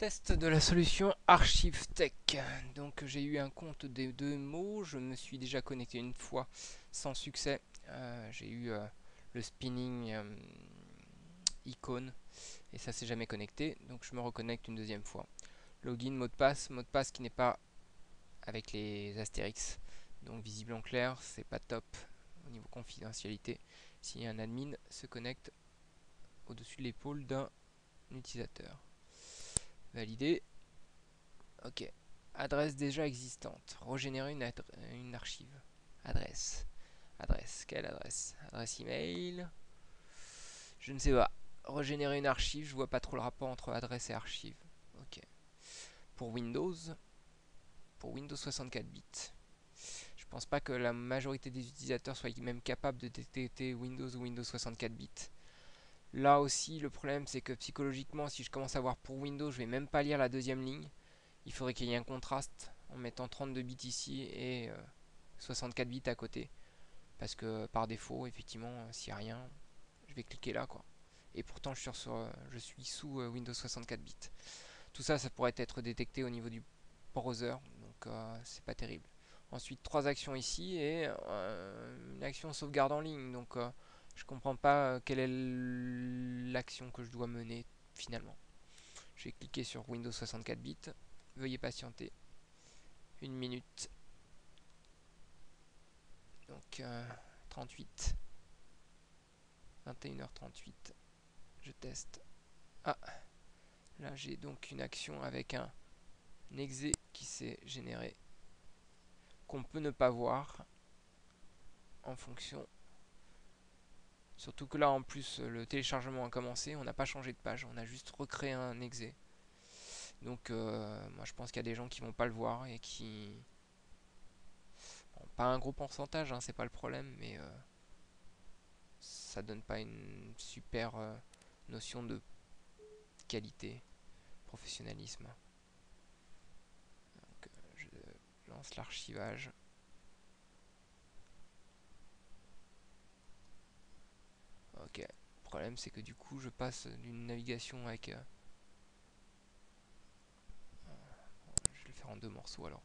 Test de la solution ArchiveTech. Donc j'ai eu un compte des deux mots, je me suis déjà connecté une fois sans succès. J'ai eu le spinning icône et ça s'est jamais connecté, donc je me reconnecte une deuxième fois. Login, mot de passe qui n'est pas avec les astérix, donc visible en clair, c'est pas top au niveau confidentialité. Si un admin se connecte au-dessus de l'épaule d'un utilisateur. Validé. Ok. Adresse déjà existante. Régénérer une archive. Adresse. Adresse. Quelle adresse? Adresse email. Je ne sais pas. Régénérer une archive. Je vois pas trop le rapport entre adresse et archive. Ok. Pour Windows. Pour Windows 64 bits. Je pense pas que la majorité des utilisateurs soient même capables de détecter Windows ou Windows 64 bits. Là aussi, le problème c'est que psychologiquement, si je commence à voir pour Windows, je vais même pas lire la deuxième ligne. Il faudrait qu'il y ait un contraste en mettant 32 bits ici et 64 bits à côté. Parce que par défaut, effectivement, s'il n'y a rien, je vais cliquer là, quoi. Et pourtant, je suis sous Windows 64 bits. Tout ça, ça pourrait être détecté au niveau du browser, donc c'est pas terrible. Ensuite, trois actions ici et une action sauvegarde en ligne. Donc, je comprends pas quelle est l'action que je dois mener finalement. Je vais cliquer sur Windows 64 bits. Veuillez patienter une minute. Donc 38, 21h38, je teste. Ah, là j'ai donc une action avec un exe qui s'est généré, qu'on peut ne pas voir en fonction. Surtout que là en plus le téléchargement a commencé, on n'a pas changé de page, on a juste recréé un exe. Donc moi je pense qu'il y a des gens qui vont pas le voir et qui... Bon, pas un gros pourcentage, hein, c'est pas le problème, mais ça donne pas une super notion de qualité, professionnalisme. Donc je lance l'archivage. Ok. Le problème c'est que du coup je passe d'une navigation avec... je vais le faire en deux morceaux alors.